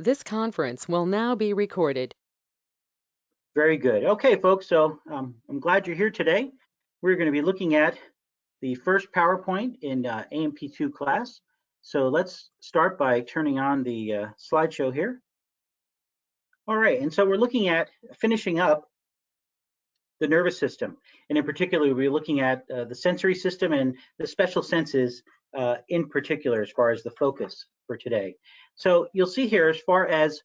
This conference will now be recorded. Very good. Okay, folks, so I'm glad you're here today. We're going to be looking at the first PowerPoint in AMP2 class. So let's start by turning on the slideshow here. All right, and so we're looking at finishing up the nervous system. And in particular, we're looking at the sensory system and the special senses in particular as far as the focus for today. So you'll see here as far as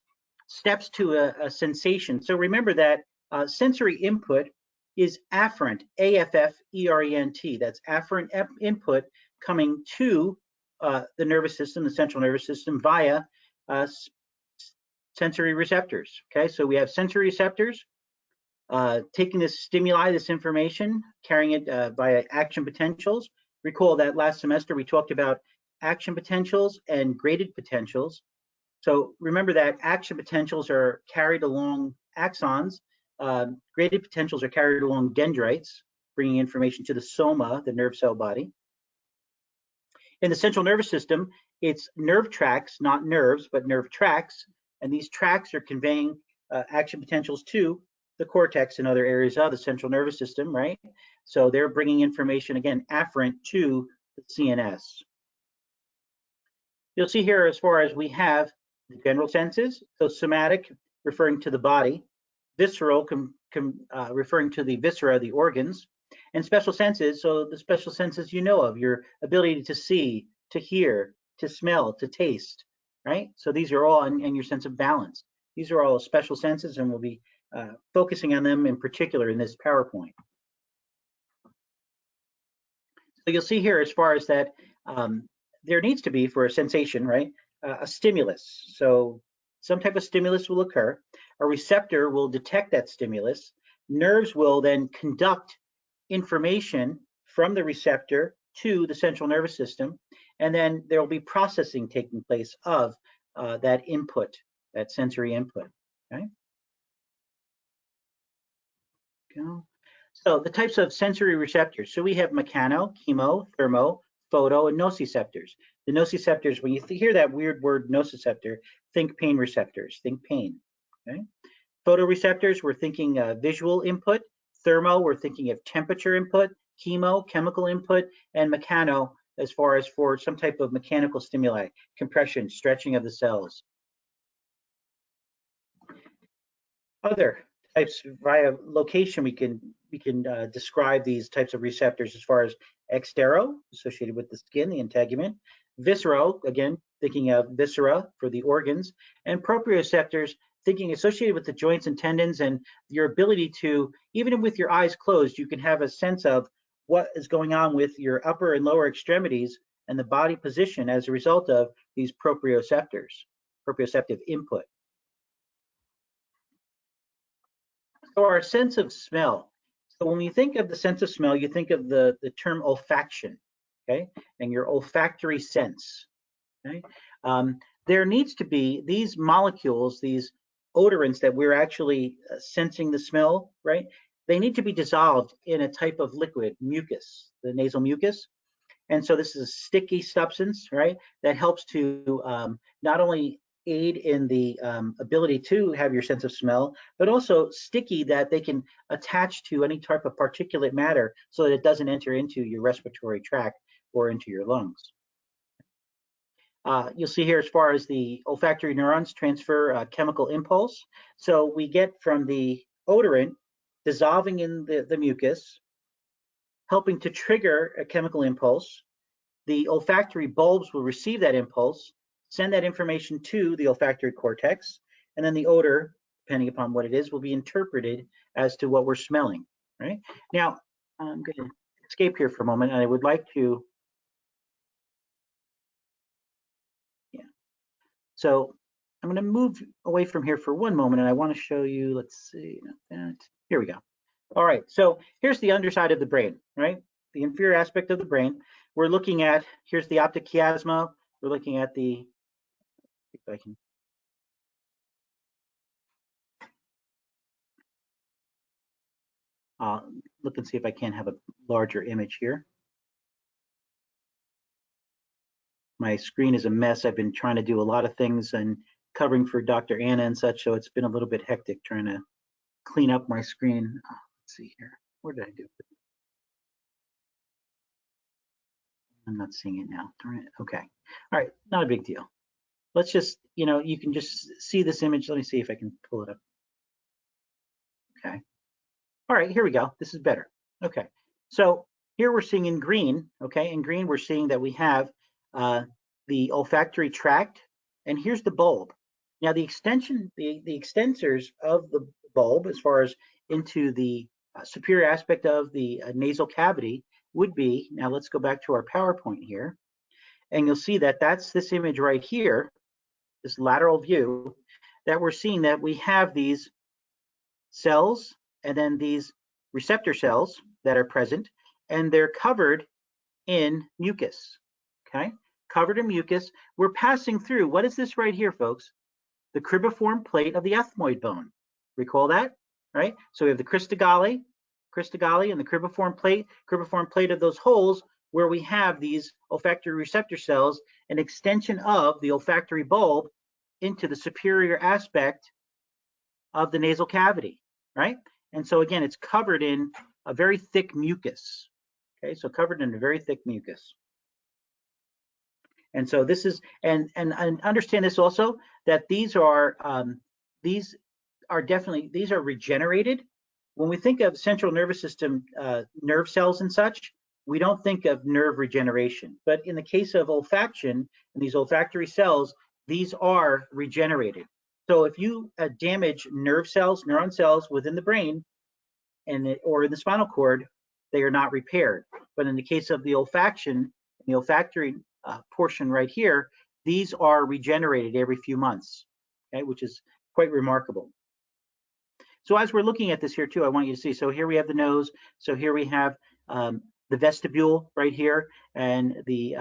steps to a sensation. So remember that sensory input is afferent, A-F-F-E-R-E-N-T. That's afferent input coming to the nervous system, the central nervous system, via sensory receptors. Okay, so we have sensory receptors taking this stimuli, this information, carrying it via action potentials. Recall that last semester we talked about action potentials and graded potentials. So remember that action potentials are carried along axons. Graded potentials are carried along dendrites, bringing information to the soma, the nerve cell body. In the central nervous system, it's nerve tracts, not nerves, but nerve tracts. And these tracts are conveying action potentials to the cortex and other areas of the central nervous system, right? So they're bringing information, again, afferent to the CNS. You'll see here as far as we have the general senses, so somatic referring to the body, visceral referring to the viscera, the organs, and special senses, so the special senses you know of, your ability to see, to hear, to smell, to taste, right? So these are all in your sense of balance. These are all special senses, and we'll be focusing on them in particular in this PowerPoint. So you'll see here as far as that there needs to be for a sensation, right, a stimulus. So some type of stimulus will occur. A receptor will detect that stimulus. Nerves will then conduct information from the receptor to the central nervous system, and then there will be processing taking place of that input, that sensory input. Okay. So the types of sensory receptors. So we have mechano, chemo, thermo, photo, and nociceptors. The nociceptors, when you hear that weird word nociceptor, think pain receptors, think pain. Okay. Photoreceptors, we're thinking visual input. Thermo, we're thinking of temperature input. Chemo, chemical input. And mechano, as far as for some type of mechanical stimuli, compression, stretching of the cells. Other types via location, we can describe these types of receptors as far as extero, associated with the skin, the integument, visceral, again thinking of viscera for the organs, and proprioceptors, thinking associated with the joints and tendons, and your ability to, even with your eyes closed, you can have a sense of what is going on with your upper and lower extremities and the body position as a result of these proprioceptors, proprioceptive input. So our sense of smell. So when you think of the sense of smell, you think of the term olfaction, okay, and your olfactory sense. Okay, there needs to be these molecules, these odorants that we're actually sensing the smell, right? They need to be dissolved in a type of liquid, mucus, the nasal mucus. And so this is a sticky substance, right, that helps to not only aid in the ability to have your sense of smell, but also sticky that they can attach to any type of particulate matter so that it doesn't enter into your respiratory tract or into your lungs. You'll see here as far as the olfactory neurons transfer chemical impulse. So we get from the odorant dissolving in the mucus, helping to trigger a chemical impulse. The olfactory bulbs will receive that impulse, send that information to the olfactory cortex, and then the odor, depending upon what it is, will be interpreted as to what we're smelling, right? Now, I'm going to escape here for a moment, and I would like to, so I'm going to move away from here for one moment, and I want to show you, let's see, not that, here we go. All right, so here's the underside of the brain, right? The inferior aspect of the brain. We're looking at, here's the optic chiasma. We're looking at the, if I can, look and see if I can have a larger image here. My screen is a mess. I've been trying to do a lot of things, and covering for Dr. Anna and such, so it's been a little bit hectic trying to clean up my screen. Let's see here. Where did I do it? I'm not seeing it now. Darn it. Okay. All right. Not a big deal. Let's just, you can just see this image. Let me see if I can pull it up. Okay. All right. Here we go. This is better. Okay. So here we're seeing in green. Okay. In green, we're seeing that we have the olfactory tract, and here's the bulb. Now the extension, the extensors of the bulb, as far as into the superior aspect of the nasal cavity, would be, now let's go back to our PowerPoint here, and you'll see that that's this image right here, this lateral view, that we're seeing that we have these cells and then these receptor cells that are present, and they're covered in mucus, okay? Covered in mucus. We're passing through, what is this right here, folks? The cribriform plate of the ethmoid bone. Recall that, right? So we have the cristagalli, and the cribriform plate of those holes where we have these olfactory receptor cells, an extension of the olfactory bulb into the superior aspect of the nasal cavity, right? And so again, it's covered in a very thick mucus. Okay, so covered in a very thick mucus. And so this is, and understand this also, that these are definitely, these are regenerated. When we think of central nervous system nerve cells and such, we don't think of nerve regeneration. But in the case of olfaction and these olfactory cells, these are regenerated. So if you damage nerve cells, neuron cells within the brain or in the spinal cord, they are not repaired. But in the case of the olfaction, the olfactory portion right here, these are regenerated every few months, okay, which is quite remarkable. So as we're looking at this here too, I want you to see, so here we have the nose, so here we have the vestibule right here, and the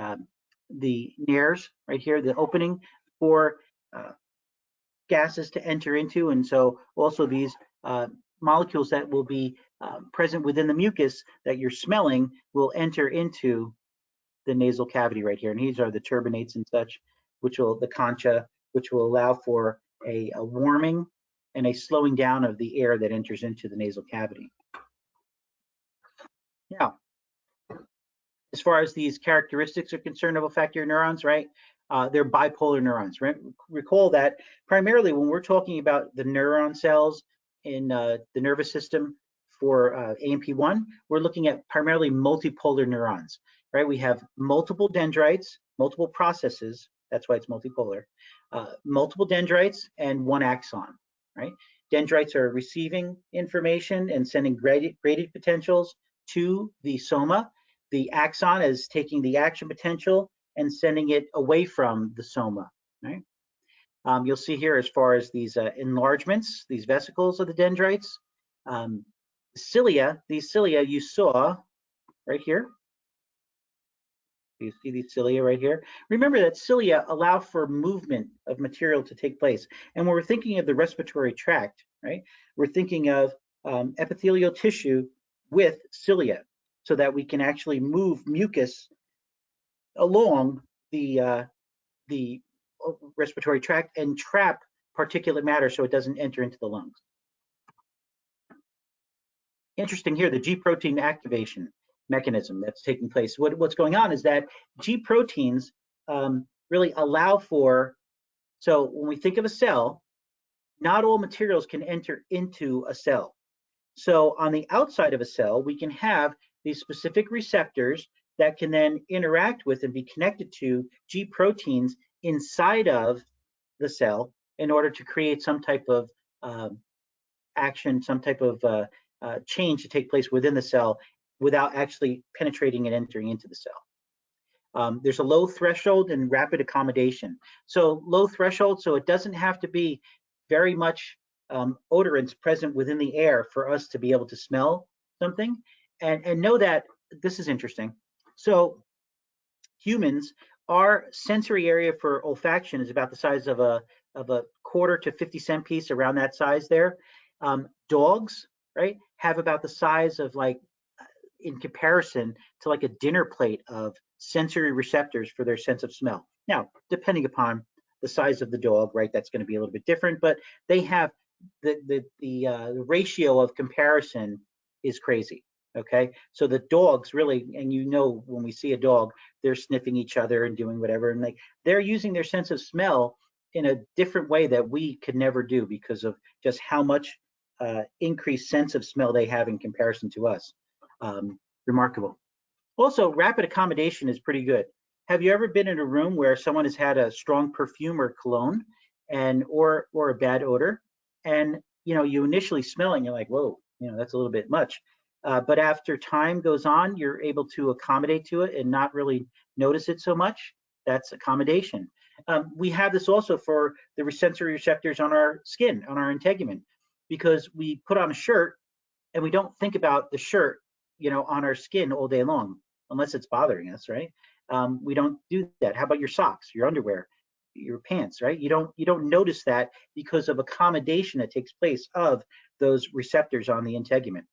nares right here, the opening for gases to enter into, and so also these molecules that will be present within the mucus that you're smelling will enter into the nasal cavity right here, and these are the turbinates and such, which will, the concha, which will allow for a warming and a slowing down of the air that enters into the nasal cavity. Now, as far as these characteristics are concerned of olfactory neurons, right, they're bipolar neurons, right? Recall that primarily when we're talking about the neuron cells in the nervous system for AMP1, we're looking at primarily multipolar neurons, right? We have multiple dendrites, multiple processes, that's why it's multipolar, multiple dendrites and one axon, right? Dendrites are receiving information and sending gradient potentials to the soma. The axon is taking the action potential and sending it away from the soma, right? You'll see here as far as these enlargements, these vesicles of the dendrites, cilia, these cilia you saw right here. You see these cilia right here? Remember that cilia allow for movement of material to take place. And when we're thinking of the respiratory tract, right, we're thinking of epithelial tissue with cilia so that we can actually move mucus along the respiratory tract and trap particulate matter so it doesn't enter into the lungs. Interesting here, the G protein activation mechanism that's taking place. What's going on is that G proteins really allow for, so when we think of a cell, not all materials can enter into a cell. So on the outside of a cell, we can have these specific receptors that can then interact with and be connected to G proteins inside of the cell in order to create some type of action, some type of change to take place within the cell without actually penetrating and entering into the cell. There's a low threshold and rapid accommodation. So low threshold, so it doesn't have to be very much odorants present within the air for us to be able to smell something. And know that this is interesting. So humans, our sensory area for olfaction is about the size of a quarter to 50-cent piece, around that size there. Dogs, right, have about the size of, like, in comparison to like a dinner plate of sensory receptors for their sense of smell. Now, depending upon the size of the dog, right? That's going to be a little bit different, but they have the ratio of comparison is crazy. Okay, so the dogs really, and you know, when we see a dog, they're sniffing each other and doing whatever, and they're using their sense of smell in a different way that we could never do because of just how much increased sense of smell they have in comparison to us. Remarkable. Also, rapid accommodation is pretty good. Have you ever been in a room where someone has had a strong perfume or cologne, and or a bad odor, and you initially smell it and you're like, whoa, that's a little bit much. But after time goes on, you're able to accommodate to it and not really notice it so much. That's accommodation. We have this also for the sensory receptors on our skin, on our integument, because we put on a shirt and we don't think about the shirt, on our skin all day long, unless it's bothering us, right? We don't do that. How about your socks, your underwear, your pants, right? You don't notice that because of accommodation that takes place of those receptors on the integument.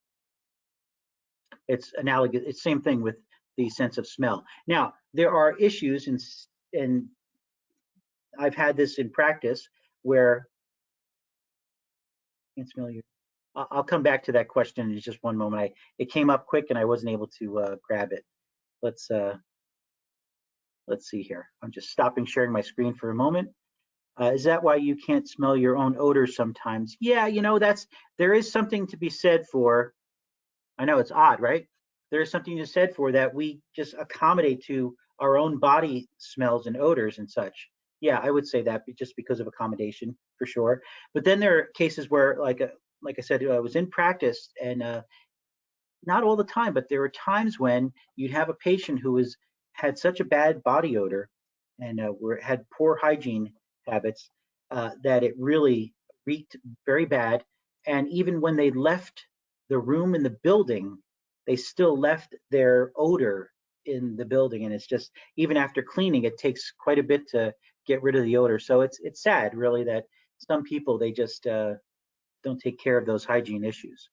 It's analogous. It's same thing with the sense of smell. Now, there are issues, and I've had this in practice where I can't smell you. I'll come back to that question in just one moment. It came up quick and I wasn't able to grab it. Let's see here. I'm just stopping sharing my screen for a moment. Is that why you can't smell your own odors sometimes? Yeah, there is something to be said for. I know it's odd, right? There is something to be said for that we just accommodate to our own body smells and odors and such. Yeah, I would say that just because of accommodation for sure. But then there are cases where, like I said, I was in practice, and not all the time, but there were times when you'd have a patient who had such a bad body odor and had poor hygiene habits that it really reeked very bad. And even when they left the room in the building, they still left their odor in the building. And it's just, even after cleaning, it takes quite a bit to get rid of the odor. So it's sad, really, that some people, they just don't take care of those hygiene issues.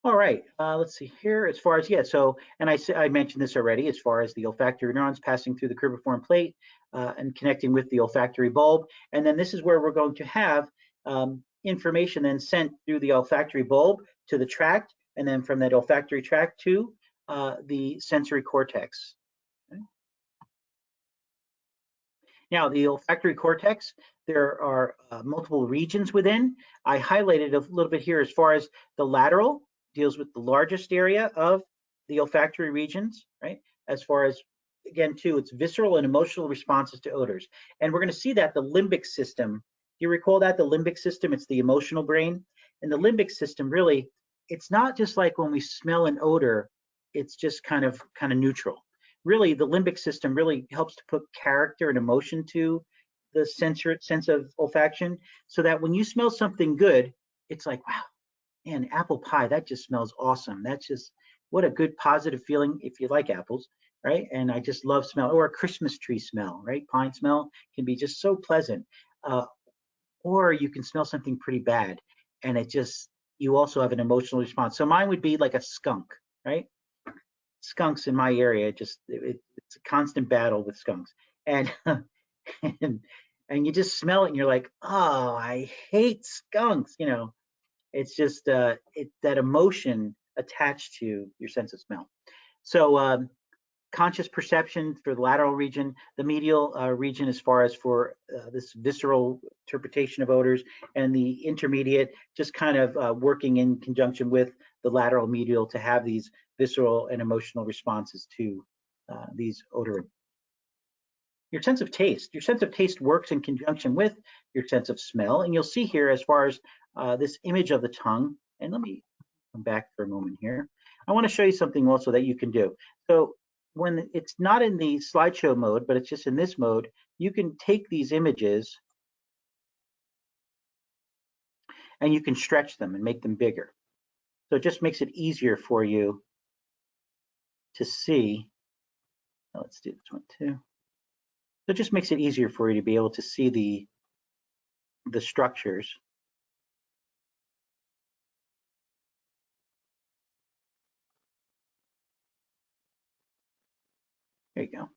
All right, let's see here. As far as, so, and I mentioned this already, as far as the olfactory neurons passing through the cribriform plate and connecting with the olfactory bulb. And then this is where we're going to have information then sent through the olfactory bulb to the tract, and then from that olfactory tract to the sensory cortex. Okay. Now, the olfactory cortex, there are multiple regions within. I highlighted a little bit here as far as the lateral deals with the largest area of the olfactory regions, right? As far as, again, too, it's visceral and emotional responses to odors. And we're going to see that the limbic system, do you recall that? The limbic system, it's the emotional brain. And the limbic system, really, it's not just like when we smell an odor, it's just kind of neutral. Really, the limbic system really helps to put character and emotion to the sense of olfaction, so that when you smell something good, it's like, wow, man, apple pie, that just smells awesome. That's just, what a good positive feeling if you like apples, right? And I just love smell. Or a Christmas tree smell, right? Pine smell can be just so pleasant. Or you can smell something pretty bad, and you also have an emotional response. So mine would be like a skunk, right? Skunks in my area, it's a constant battle with skunks. And and you just smell it and you're like, oh, I hate skunks. It's just that emotion attached to your sense of smell. So conscious perception for the lateral region, the medial region as far as for this visceral interpretation of odors, and the intermediate just kind of working in conjunction with the lateral medial to have these visceral and emotional responses to these odor. Your sense of taste works in conjunction with your sense of smell, and you'll see here as far as this image of the tongue. And let me come back for a moment here. I want to show you something also that you can do. So when it's not in the slideshow mode, but it's just in this mode, you can take these images and you can stretch them and make them bigger. So it just makes it easier for you to see. Let's do this one too. So it just makes it easier for you to be able to see the structures. There you go.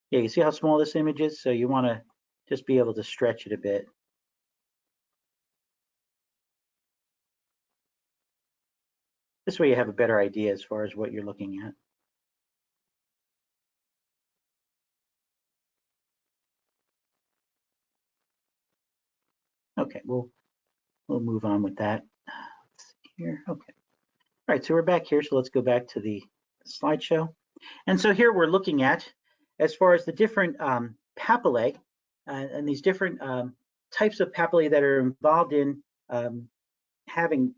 Yeah, you see how small this image is? So you want to just be able to stretch it a bit. This way you have a better idea as far as what you're looking at. Okay, we'll move on with that. Let's see here. Okay. All right, so we're back here. So let's go back to the slideshow. And so here we're looking at, as far as the different papillae and these different types of papillae that are involved in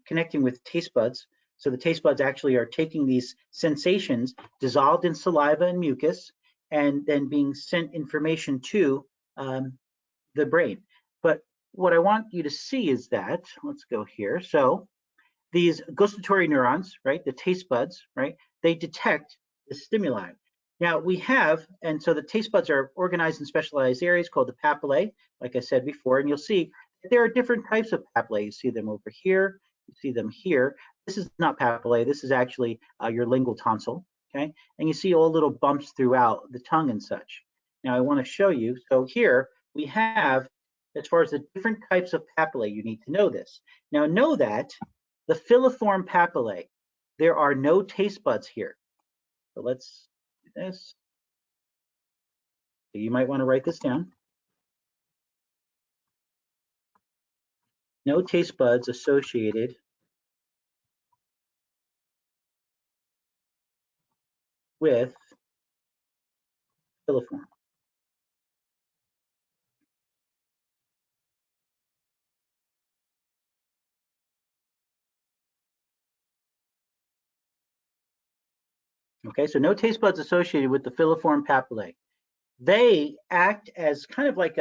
connecting with taste buds. So the taste buds actually are taking these sensations dissolved in saliva and mucus and then being sent information to the brain. But what I want you to see is that, let's go here. So these gustatory neurons, right, the taste buds, right, they detect the stimuli. Now we have, and so the taste buds are organized in specialized areas called the papillae, like I said before, and you'll see there are different types of papillae. You see them over here, you see them here. This is not papillae, this is actually your lingual tonsil, okay? And you see all little bumps throughout the tongue and such. Now I want to show you, so here we have, as far as the different types of papillae, you need to know this. Now know that the filiform papillae, there are no taste buds here. So let's do this. So you might want to write this down. No taste buds associated with filiform. Okay, so no taste buds associated with the filiform papillae. They act as kind of like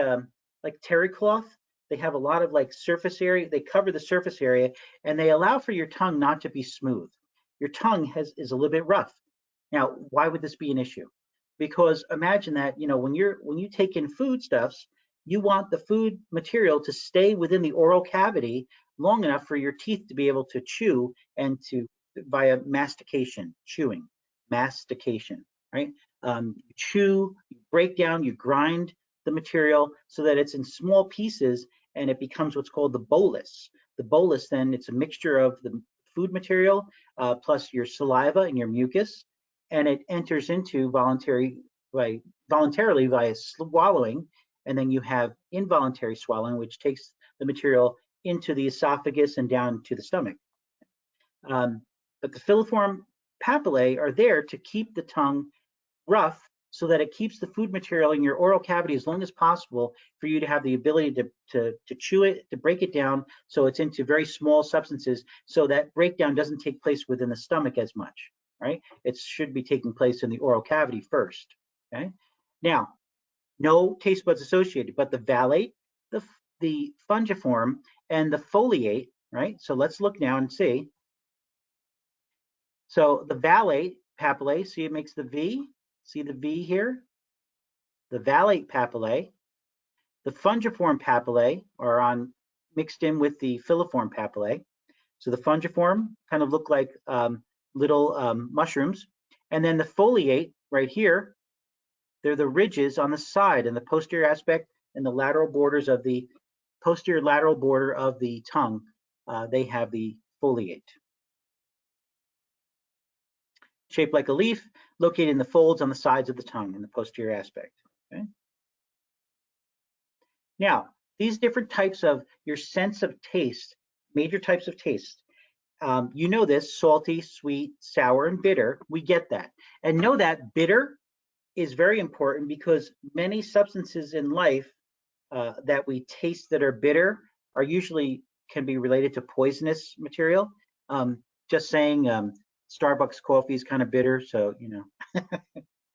terry cloth. They have a lot of like surface area. They cover the surface area and they allow for your tongue not to be smooth. Your tongue is a little bit rough. Now, why would this be an issue? Because imagine that, you know, when you take in foodstuffs, you want the food material to stay within the oral cavity long enough for your teeth to be able to chew and to via mastication, chewing, mastication, right? You chew, you break down, you grind the material so that it's in small pieces and it becomes what's called the bolus. The bolus then it's a mixture of the food material plus your saliva and your mucus, and it enters into voluntarily via swallowing, and then you have involuntary swallowing, which takes the material into the esophagus and down to the stomach. But the filiform papillae are there to keep the tongue rough so that it keeps the food material in your oral cavity as long as possible for you to have the ability to chew it, to break it down so it's into very small substances so that breakdown doesn't take place within the stomach as much, right? It should be taking place in the oral cavity first, okay? Now, no taste buds associated, but the valate, the fungiform, and the foliate, right? So let's look now and see. So the valate papillae, see it makes the V? See the V here? The valate papillae. The fungiform papillae are mixed in with the filiform papillae. So the fungiform kind of look like little mushrooms. And then the foliate right here, they're the ridges on the side and the posterior aspect and the lateral borders of the posterior lateral border of the tongue. They have the foliate. Shaped like a leaf, located in the folds on the sides of the tongue in the posterior aspect. Okay? Now, these different types of your sense of taste, major types of taste, you know this, salty, sweet, sour, and bitter, we get that. And know that bitter is very important because many substances in life that we taste that are bitter are usually can be related to poisonous material. Just saying Starbucks coffee is kind of bitter, so, you know,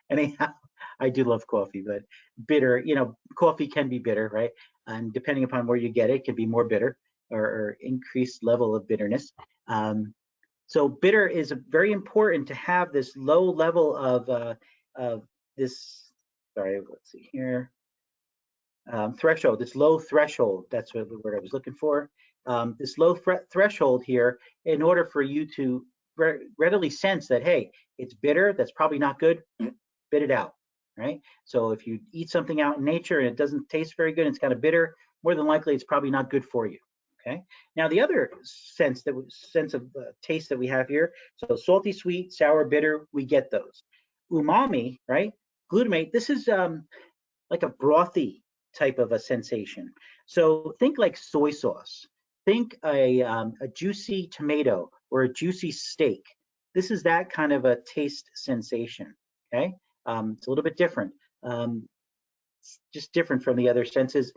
anyhow, I do love coffee, but bitter, you know, coffee can be bitter, right? And depending upon where you get it, it can be more bitter or increased level of bitterness. So bitter is very important to have this low level of this, sorry, let's see here, threshold, this low threshold, that's what the word I was looking for. This low threshold here in order for you to readily sense that, hey, it's bitter, that's probably not good, spit it out, right? So if you eat something out in nature and it doesn't taste very good, it's kind of bitter, more than likely it's probably not good for you. Okay. Now the other sense of taste that we have here, so salty, sweet, sour, bitter, we get those. Umami, right? Glutamate. This is like a brothy type of a sensation. So think like soy sauce. Think a juicy tomato or a juicy steak. This is that kind of a taste sensation. Okay, it's a little bit different. It's just different from the other senses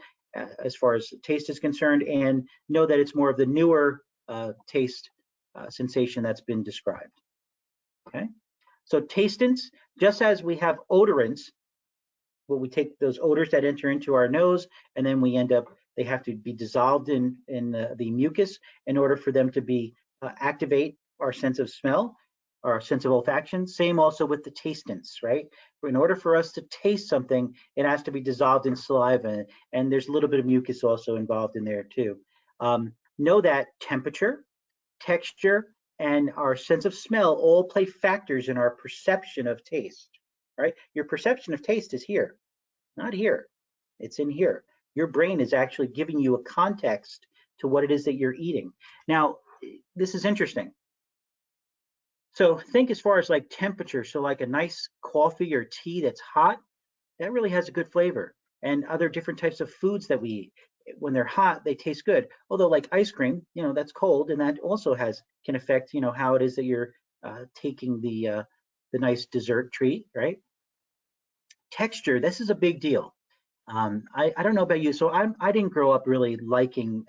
as far as taste is concerned, and know that it's more of the newer taste sensation that's been described. Okay, so tastants, just as we have odorants, well, we take those odors that enter into our nose, and then we end up, they have to be dissolved in the mucus in order for them to be activate our sense of smell, our sense of olfaction. Same also with the tastants, right? In order for us to taste something, it has to be dissolved in saliva, and there's a little bit of mucus also involved in there too. Know that temperature, texture, and our sense of smell all play factors in our perception of taste, right? Your perception of taste is here, not here. It's in here. Your brain is actually giving you a context to what it is that you're eating. Now, this is interesting. So think as far as like temperature. So like a nice coffee or tea that's hot, that really has a good flavor. And other different types of foods that we eat, when they're hot, they taste good. Although like ice cream, that's cold, and that also can affect, how it is that you're taking the nice dessert treat, right? Texture, this is a big deal. I don't know about you, so I didn't grow up really liking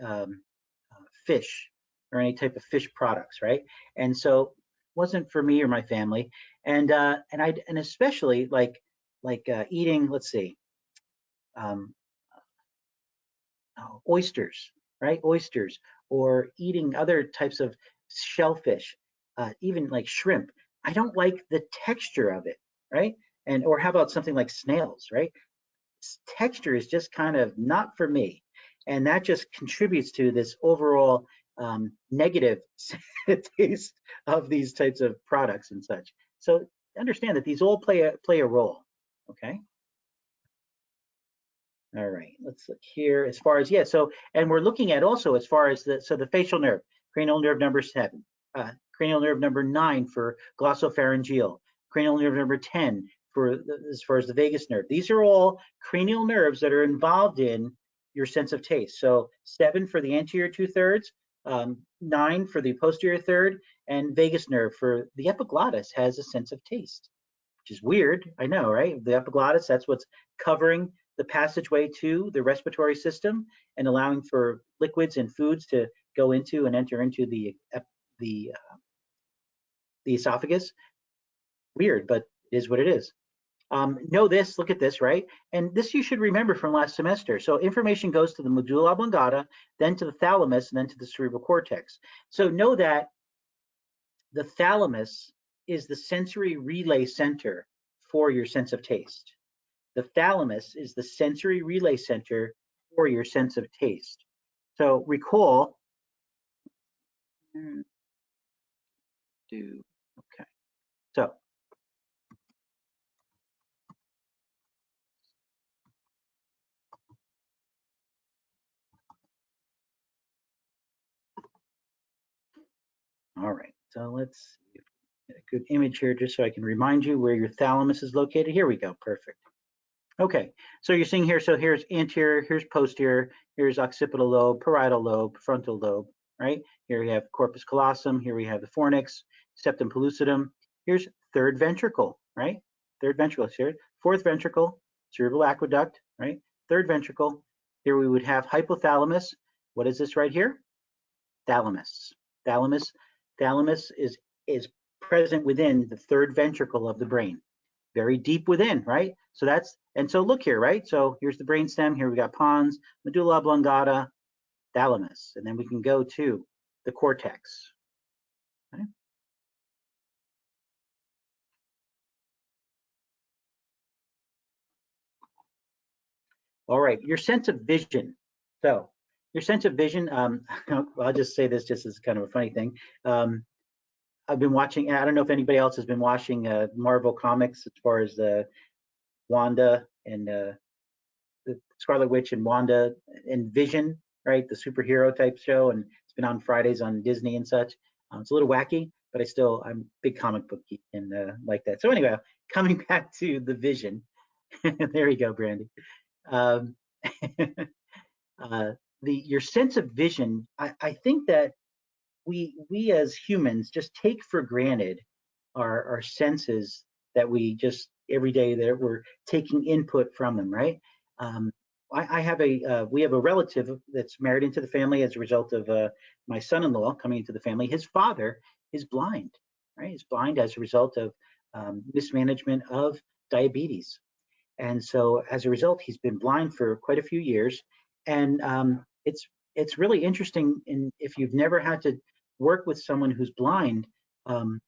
fish or any type of fish products, right? And so wasn't for me or my family, and especially like eating, let's see, um, oysters, right? Oysters, or eating other types of shellfish, even like shrimp. I don't like the texture of it, right? And or how about something like snails, right? Texture is just kind of not for me, and that just contributes to this overall negative taste of these types of products and such. So understand that these all play a role. Okay. All right, let's look here as far as, yeah, so, and we're looking at also as far as the facial nerve, cranial nerve number 7, cranial nerve number 9 for glossopharyngeal, cranial nerve number 10 for as far as the vagus nerve. These are all cranial nerves that are involved in your sense of taste. So 7 for the anterior 2/3, 9 for the posterior third, and vagus nerve for the epiglottis has a sense of taste, which is weird. I know, right? The epiglottis, that's what's covering the passageway to the respiratory system and allowing for liquids and foods to go into and enter into the esophagus. Weird, but it is what it is. Know this, look at this, right? And this you should remember from last semester. So information goes to the medulla oblongata, then to the thalamus, and then to the cerebral cortex. So know that the thalamus is the sensory relay center for your sense of taste. The thalamus is the sensory relay center for your sense of taste. So recall, okay. So all right, so let's get a good image here just so I can remind you where your thalamus is located. Here we go, perfect. Okay, so you're seeing here, so here's anterior, here's posterior, here's occipital lobe, parietal lobe, frontal lobe, right? Here we have corpus callosum, here we have the fornix, septum pellucidum, here's third ventricle, right? Third ventricle here, fourth ventricle, cerebral aqueduct, right? Third ventricle, here we would have hypothalamus. What is this right here? Thalamus. Thalamus is present within the third ventricle of the brain, very deep within, right? So that's, and so look here, right? So here's the brainstem. Here we got pons, medulla oblongata, thalamus, and then we can go to the cortex. Okay? All right, your sense of vision. So your sense of vision, I'll just say this just as kind of a funny thing. I've been watching, I don't know if anybody else has been watching Marvel Comics as far as Wanda and the Scarlet Witch and Wanda and Vision, right? The superhero type show, and it's been on Fridays on Disney and such. It's a little wacky, but I'm a big comic book geek and like that. So anyway, coming back to the Vision, there you go, Brandy. Um, uh, your sense of vision, I think that we as humans just take for granted our senses that we just every day that we're taking input from them, right? Um, I have we have a relative that's married into the family as a result of my son-in-law coming into the family. His father is blind, right? He's blind as a result of mismanagement of diabetes. And so as a result, he's been blind for quite a few years. And it's really interesting. And if you've never had to work with someone who's blind, um,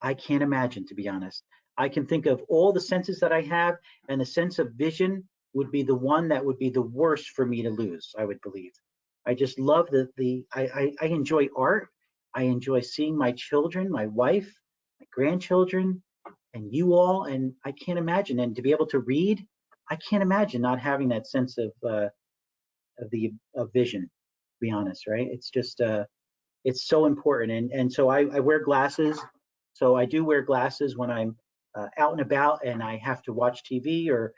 I can't imagine, to be honest. I can think of all the senses that I have, and the sense of vision would be the one that would be the worst for me to lose, I would believe. I just love I enjoy art. I enjoy seeing my children, my wife, my grandchildren, and you all, and I can't imagine. And to be able to read, I can't imagine not having that sense of vision, to be honest, right? It's just it's so important. And so I wear glasses. So I do wear glasses when I'm out and about and I have to watch TV or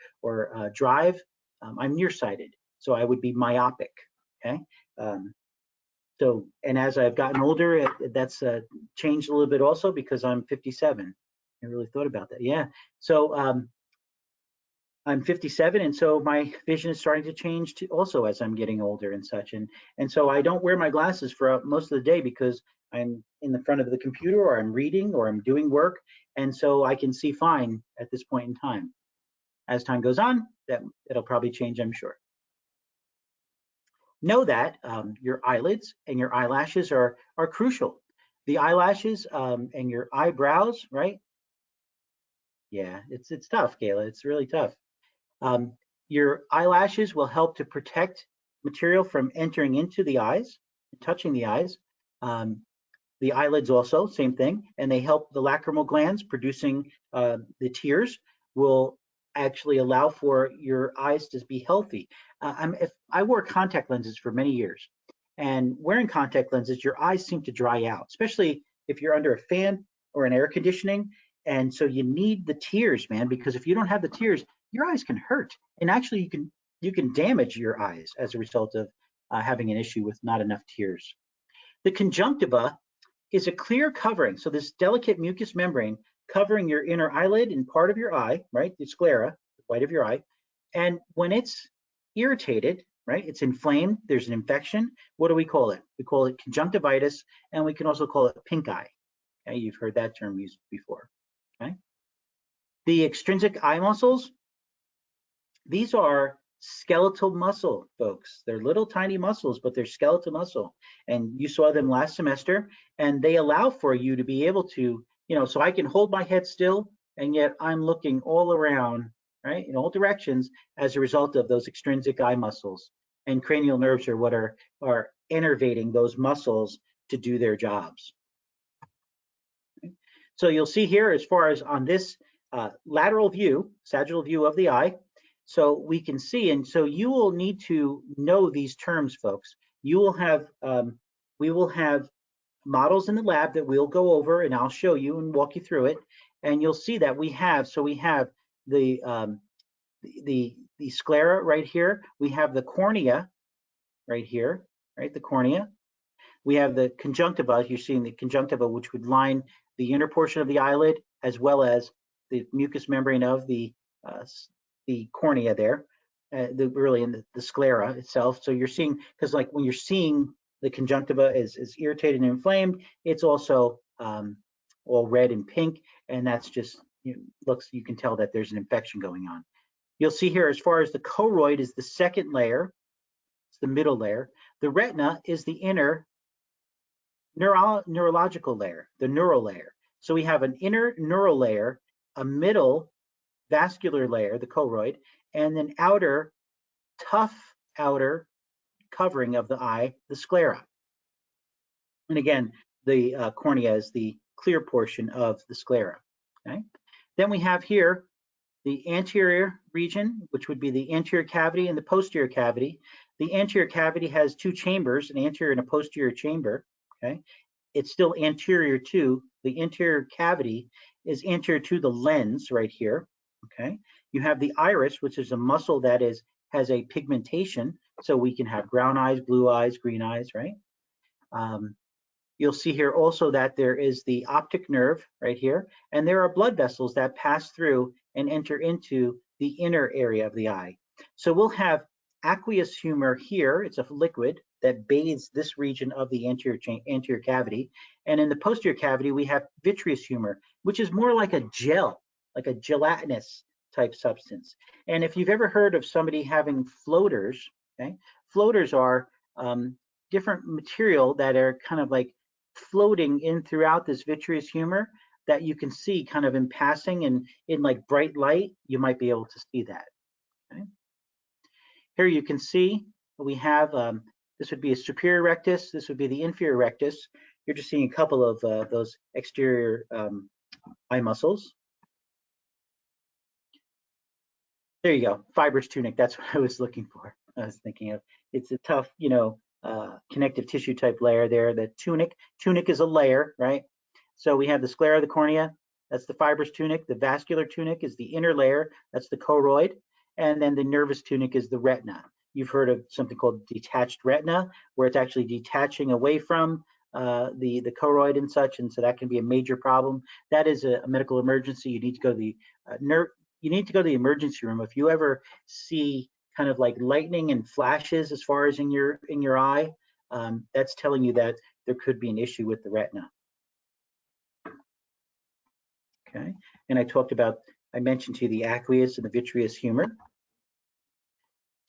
drive. I'm nearsighted, so I would be myopic. Okay. Um, so and as I've gotten older, that's changed a little bit also because I'm 57. I really thought about that. Yeah. So I'm 57, and so my vision is starting to change too, also as I'm getting older and such. And so I don't wear my glasses for most of the day because I'm in the front of the computer or I'm reading or I'm doing work, and so I can see fine at this point in time. As time goes on, it'll probably change, I'm sure. Know that your eyelids and your eyelashes are crucial. The eyelashes and your eyebrows, right? Yeah, it's tough, Kayla. It's really tough. Um, your eyelashes will help to protect material from entering into the eyes, touching the eyes. Um, the eyelids also, same thing, and they help the lacrimal glands producing the tears will actually allow for your eyes to be healthy. If I wore contact lenses for many years, and wearing contact lenses, your eyes seem to dry out, especially if you're under a fan or an air conditioning. And so you need the tears, man, because if you don't have the tears, your eyes can hurt, and actually you can damage your eyes as a result of having an issue with not enough tears. The conjunctiva is a clear covering. So this delicate mucous membrane covering your inner eyelid and part of your eye, right? The sclera, the white of your eye. And when it's irritated, right? It's inflamed, there's an infection. What do we call it? We call it conjunctivitis, and we can also call it pink eye. Okay, you've heard that term used before. Okay. The extrinsic eye muscles, these are skeletal muscle, folks. They're little tiny muscles, but they're skeletal muscle. And you saw them last semester, and they allow for you to be able to, so I can hold my head still, and yet I'm looking all around, right, in all directions as a result of those extrinsic eye muscles. And cranial nerves are what are innervating those muscles to do their jobs. So you'll see here, as far as on this lateral view, sagittal view of the eye, so we can see, and so you will need to know these terms, folks. You will have, we will have models in the lab that we'll go over, and I'll show you and walk you through it, and you'll see that we have the the sclera right here. We have the cornea right here, right? The cornea. We have the conjunctiva. You're seeing the conjunctiva, which would line the inner portion of the eyelid, as well as the mucous membrane of the cornea there, really in the sclera itself. So you're seeing, because like when you're seeing the conjunctiva is irritated and inflamed, it's also all red and pink, and that's just you can tell that there's an infection going on. You'll see here, as far as the choroid is the second layer, it's the middle layer. The retina is the inner neurological layer, the neural layer. So we have an inner neural layer, a middle vascular layer, the choroid, and an outer, tough outer covering of the eye, the sclera. And again, the cornea is the clear portion of the sclera. Okay. Then we have here the anterior region, which would be the anterior cavity and the posterior cavity. The anterior cavity has two chambers, an anterior and a posterior chamber. Okay. It's still anterior to the anterior cavity is anterior to the lens right here. Okay. You have the iris, which is a muscle that has a pigmentation, so we can have brown eyes, blue eyes, green eyes, right? You'll see here also that there is the optic nerve right here, and there are blood vessels that pass through and enter into the inner area of the eye. So we'll have aqueous humor here. It's a liquid that bathes this region of the anterior cavity. And in the posterior cavity, we have vitreous humor, which is more like a gel, like a gelatinous type substance. And if you've ever heard of somebody having floaters, okay, floaters are different material that are kind of like floating in throughout this vitreous humor that you can see kind of in passing, and in like bright light, you might be able to see that. Okay. Here you can see we have, this would be a superior rectus, this would be the inferior rectus. You're just seeing a couple of those exterior eye muscles. There you go, fibrous tunic, that's what I was looking for. I was thinking of, it's a tough, connective tissue type layer there. The tunic is a layer, right? So we have the sclera, the cornea, that's the fibrous tunic. The vascular tunic is the inner layer, that's the choroid. And then the nervous tunic is the retina. You've heard of something called detached retina, where it's actually detaching away from the choroid and such, and so that can be a major problem. That is a medical emergency. You need to go to the you need to go to the emergency room. If you ever see kind of like lightning and flashes as far as in your eye, that's telling you that there could be an issue with the retina. Okay, and I mentioned to you the aqueous and the vitreous humor.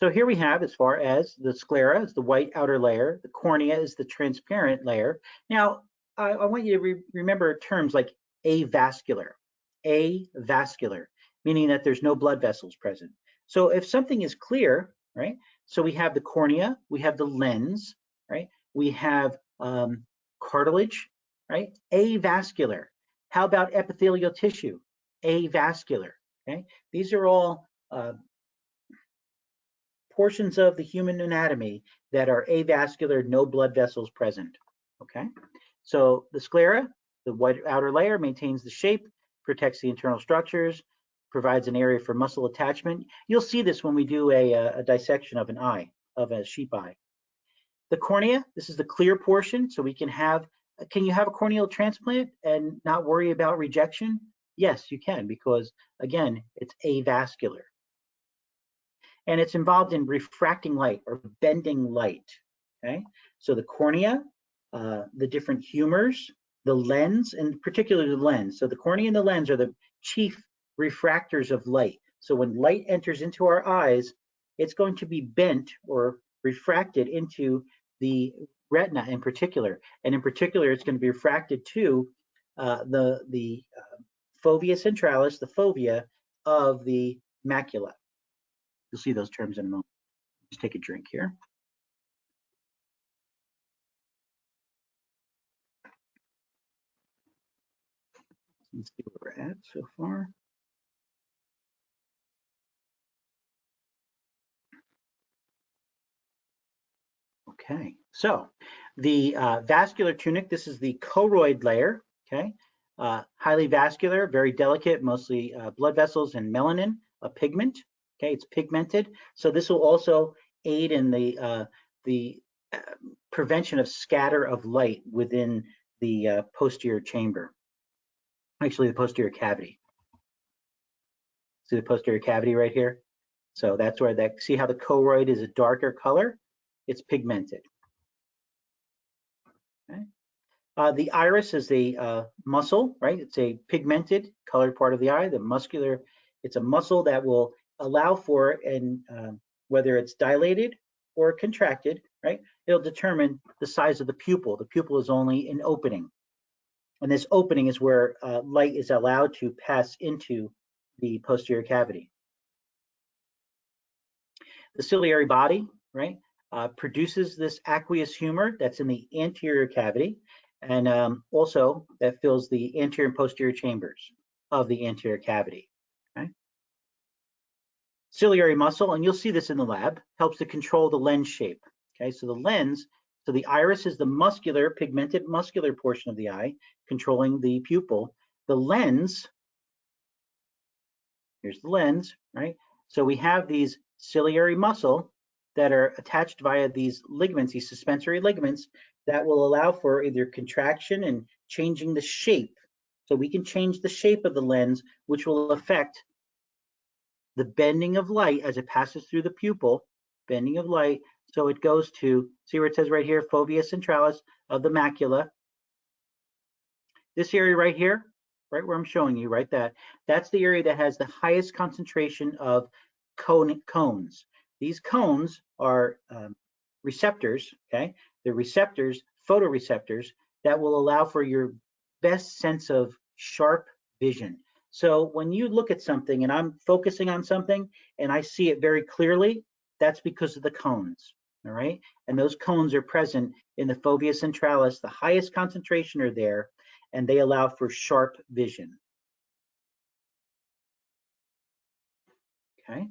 So here we have, as far as the sclera is the white outer layer, the cornea is the transparent layer. Now, I want you to remember terms like avascular, meaning that there's no blood vessels present. So if something is clear, right? So we have the cornea, we have the lens, right? We have cartilage, right? Avascular. How about epithelial tissue? Avascular. Okay, these are all portions of the human anatomy that are avascular, no blood vessels present. Okay, so the sclera, the white outer layer, maintains the shape, protects the internal structures, provides an area for muscle attachment. You'll see this when we do a dissection of an eye, of a sheep eye. The cornea, this is the clear portion, so we can you have a corneal transplant and not worry about rejection? Yes, you can, because again, it's avascular. And it's involved in refracting light or bending light. Okay, so the cornea, the different humors, the lens, and particularly the lens. So the cornea and the lens are the chief refractors of light. So when light enters into our eyes, it's going to be bent or refracted into the retina in particular, and in particular, it's going to be refracted to the fovea centralis, the fovea of the macula. You'll see those terms in a moment. Just take a drink here. Let's see where we're at so far. Okay, so the vascular tunic, this is the choroid layer, okay? Highly vascular, very delicate, mostly blood vessels and melanin, a pigment, okay? It's pigmented. So this will also aid in the prevention of scatter of light within the posterior chamber, actually the posterior cavity. See the posterior cavity right here? So that's where see how the choroid is a darker color? It's pigmented. Okay. The iris is a muscle, right? It's a pigmented colored part of the eye. The muscular, it's a muscle that will allow for, and whether it's dilated or contracted, right? It'll determine the size of the pupil. The pupil is only an opening. And this opening is where light is allowed to pass into the posterior cavity. The ciliary body, right, produces this aqueous humor that's in the anterior cavity. and also that fills the anterior and posterior chambers of the anterior cavity. Okay? Ciliary muscle, and you'll see this in the lab, helps to control the lens shape. Okay, so the lens, so the iris is the muscular, pigmented muscular portion of the eye, controlling the pupil. The lens, here's the lens, right? So we have these ciliary muscle that are attached via these ligaments, these suspensory ligaments, that will allow for either contraction and changing the shape. So we can change the shape of the lens, which will affect the bending of light as it passes through the pupil, bending of light. So it goes to, see where it says right here, fovea centralis of the macula. This area right here, right where I'm showing you, right, that's the area that has the highest concentration of cones. These cones are receptors, okay? They're receptors, photoreceptors, that will allow for your best sense of sharp vision. So when you look at something and I'm focusing on something and I see it very clearly, that's because of the cones, all right? And those cones are present in the fovea centralis. The highest concentration are there, and they allow for sharp vision. Okay.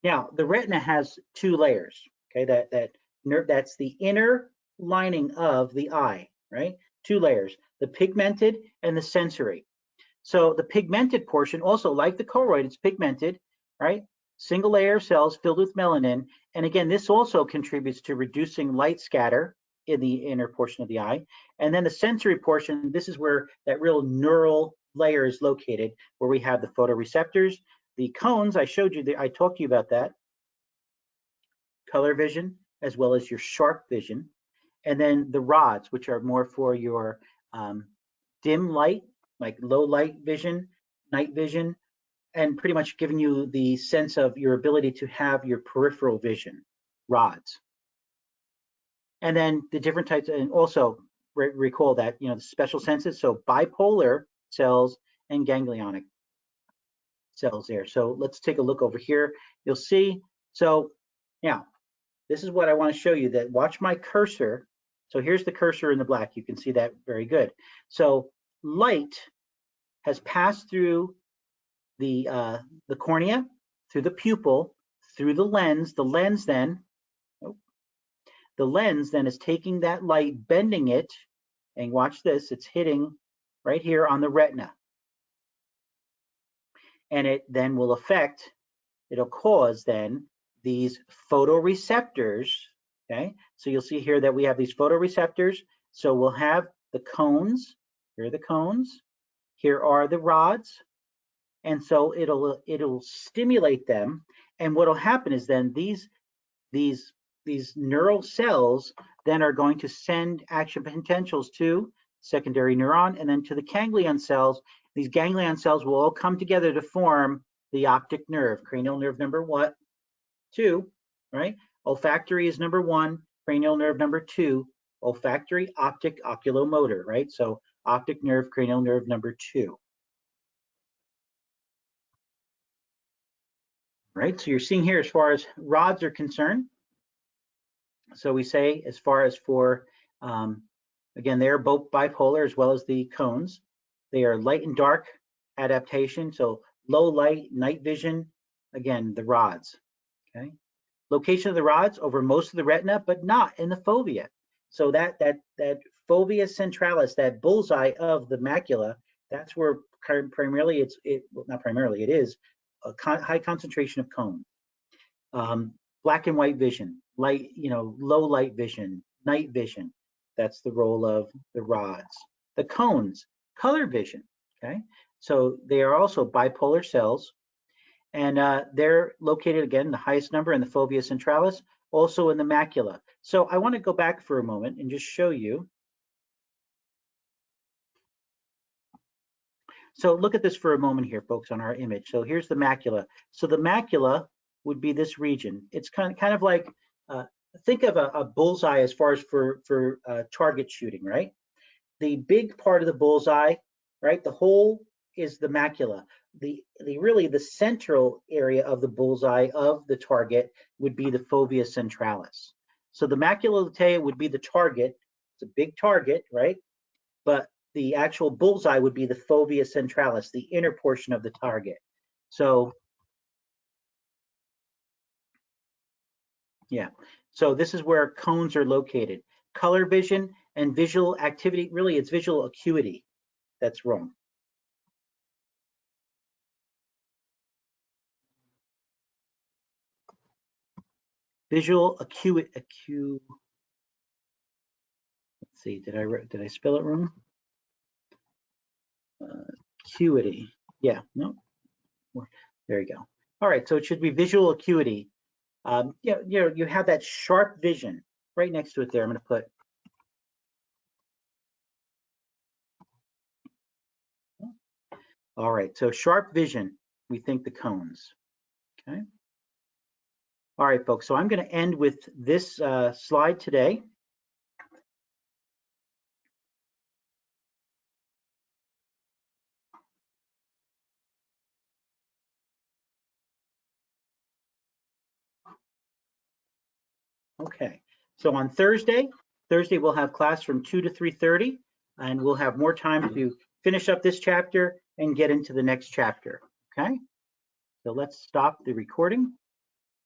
Now the retina has two layers. Okay, that's the inner lining of the eye, right? Two layers: the pigmented and the sensory. So the pigmented portion, also like the choroid, it's pigmented, right? Single layer cells filled with melanin. And again, this also contributes to reducing light scatter in the inner portion of the eye. And then the sensory portion, this is where that real neural layer is located, where we have the photoreceptors, the cones. I showed you, I talked to you about that, color vision, as well as your sharp vision. And then the rods, which are more for your dim light, like low light vision, night vision, and pretty much giving you the sense of your ability to have your peripheral vision, rods. And then the different types, and also recall that, you know, the special senses, so bipolar cells and ganglionic cells there. So let's take a look over here. You'll see, so now, this is what I want to show you, that watch my cursor. So here's the cursor in the black. You can see that very good. So light has passed through the cornea, through the pupil, through the lens. The lens then is taking that light, bending it, and watch this, it's hitting right here on the retina. And it then will affect, it'll cause then these photoreceptors, okay? So you'll see here that we have these photoreceptors. So we'll have the cones, here are the cones, here are the rods, and so it'll stimulate them. And what'll happen is then these neural cells then are going to send action potentials to secondary neuron and then to the ganglion cells. These ganglion cells will all come together to form the optic nerve, cranial nerve number 2, right? Olfactory is number 1, cranial nerve number 2, olfactory, optic, oculomotor, right? So optic nerve, cranial nerve number 2. Right, so you're seeing here as far as rods are concerned. So we say as far as for, again, they're both bipolar as well as the cones. They are light and dark adaptation, so low light, night vision, again, the rods, okay? Location of the rods over most of the retina, but not in the fovea. So that fovea centralis, that bullseye of the macula, that's where primarily well, not primarily, it is a high concentration of cone. Black and white vision, light, you know, low light vision, night vision. That's the role of the rods. The cones, color vision, okay? So they are also bipolar cells, and they're located, again, the highest number in the fovea centralis, also in the macula. So I want to go back for a moment and just show you. So look at this for a moment here, folks, on our image. So here's the macula. So the macula would be this region. It's kind of like, think of a bullseye as far as for target shooting, right? The big part of the bullseye, right? The whole is the macula. Really the central area of the bullseye of the target would be the fovea centralis. So the macula lutea would be the target. It's a big target, right? but the actual bullseye would be the fovea centralis, the inner portion of the target. So yeah, so this is where cones are located. Color vision and visual activity, really it's visual acuity that's wrong. Visual acuity, let's see, did I spell it wrong? Acuity, yeah, no, there you go. All right, so it should be visual acuity. You have that sharp vision right next to it there. I'm going to put. All right, so sharp vision, we think the cones. Okay. All right, folks, so I'm going to end with this slide today. Okay, so on Thursday we'll have class from 2 to 3:30, and we'll have more time to finish up this chapter and get into the next chapter. Okay, so let's stop the recording.